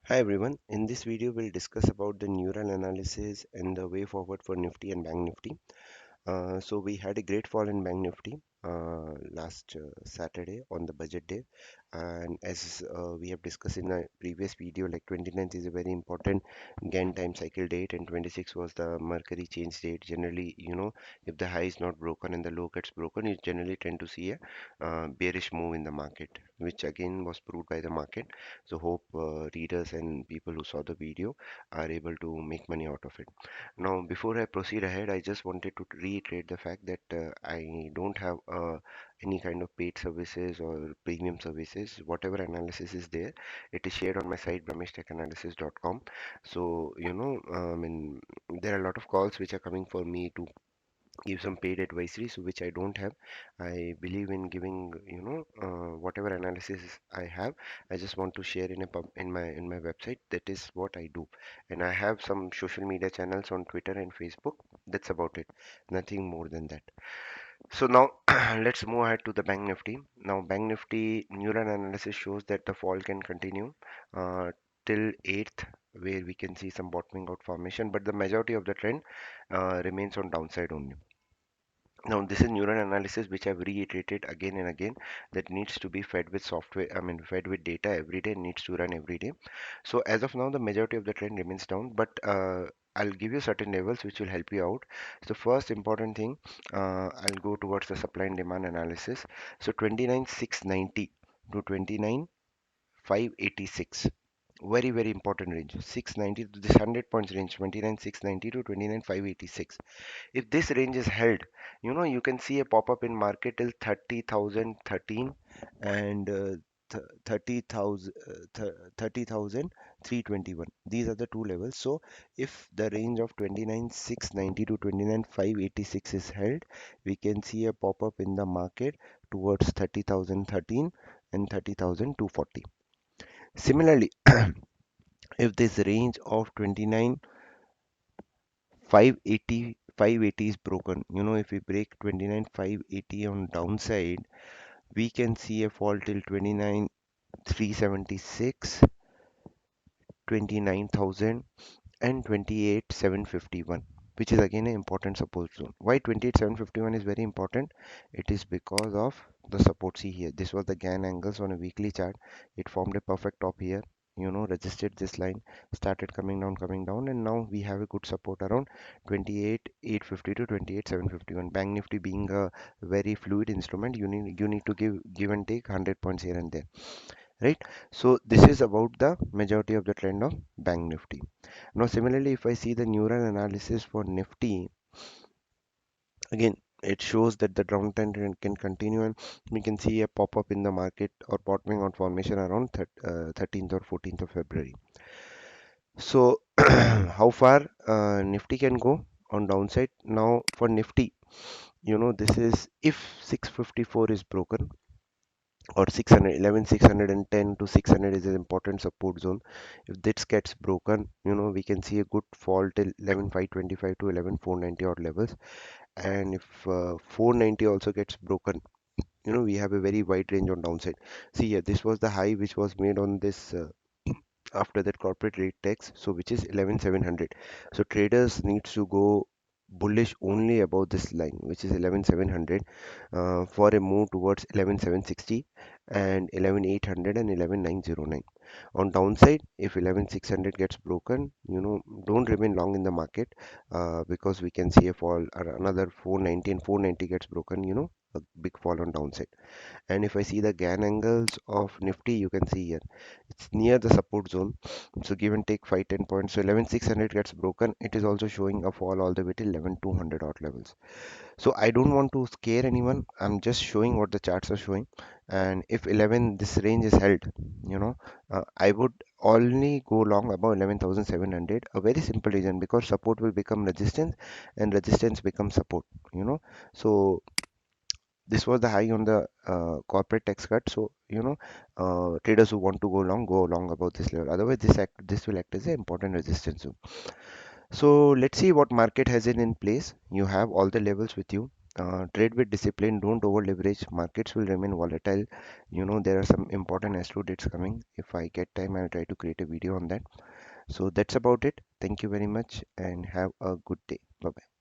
Hi everyone, in this video we'll discuss about the neural analysis and the way forward for Nifty and Bank Nifty. So we had a great fall in Bank Nifty last Saturday on the budget day, and as we have discussed in a previous video, like 29th is a very important Gann time cycle date, and 26 was the Mercury change date. Generally, if the high is not broken and the low gets broken, you generally tend to see a bearish move in the market, which again was proved by the market. So hope readers and people who saw the video are able to make money out of it. Now, before I proceed ahead, I just wanted to reiterate the fact that I don't have any kind of paid services or premium services. Whatever analysis is there, it is shared on my site, brameshtechanalysis.com. So, there are a lot of calls which are coming for me to give some paid advisory, so which I don't have. I believe in giving, whatever analysis I have. I just want to share in a in my website. That is what I do, and I have some social media channels on Twitter and Facebook. That's about it. Nothing more than that. So now let's move ahead to the Bank Nifty. Now Bank Nifty neural analysis shows that the fall can continue uh, till 8th, where we can see some bottoming out formation, but the majority of the trend remains on downside only. Now, this is neural analysis which I've reiterated again and again, that needs to be fed with software, fed with data every day, needs to run every day. So, as of now, the majority of the trend remains down, but I'll give you certain levels which will help you out. So, first important thing, I'll go towards the supply and demand analysis. So, 29,690 to 29,586. Very important range. 690 to this 100 points range, 29,690 to 29,586. If this range is held, you can see a pop-up in market till 30,013 and 30,000 30,321. These are the two levels. So if the range of 29,690 to 29,586 is held, we can see a pop-up in the market towards 30,013 and 30,240. Similarly, if this range of 29,580 is broken, if we break 29,580 on downside, we can see a fall till 29,376, 29,000 and 28,751, which is again an important support zone. Why 28,751 is very important? It is because of the support. See here, this was the Gann angles on a weekly chart. It formed a perfect top here, resisted this line, started coming down, and now we have a good support around 28,850 to 28,751. Bank Nifty being a very fluid instrument, you need to give and take 100 points here and there, right? So this is about the majority of the trend of Bank Nifty. Now, similarly, if I see the neural analysis for Nifty, again, it shows that the downtrend trend can continue, and we can see a pop up in the market or bottoming out formation around 13th or 14th of February. So, how far Nifty can go on downside? Now, for Nifty, this is if 654 is broken, or 611 610 to 600 is an important support zone. If this gets broken, we can see a good fall till 11,525 to 11,490 odd levels. And if 490 also gets broken, we have a very wide range on downside. See here, this was the high which was made on this after that corporate rate tax, so which is 11,700. So traders needs to go bullish only about this line, which is 11,700, for a move towards 11,760 and 11,800 and 11,909. On downside, if 11,600 gets broken, don't remain long in the market, because we can see a fall or another 490, and 490 gets broken, a big fall on downside. And if I see the Gann angles of Nifty, you can see here it's near the support zone. So give and take 5-10 points. So 11,600 gets broken. It is also showing a fall all the way to 11,200 odd levels. So I don't want to scare anyone. I'm just showing what the charts are showing. And if 11 this range is held, I would only go long about 11,700. A very simple reason, because support will become resistance and resistance becomes support. So this was the high on the corporate tax cut. So traders who want to go long about this level. Otherwise, this will act as an important resistance zone. So let's see what market has it in place. You have all the levels with you. Trade with discipline, don't over leverage. Markets will remain volatile. There are some important astro dates coming. If I get time, I'll try to create a video on that. So that's about it. Thank you very much and have a good day. Bye bye.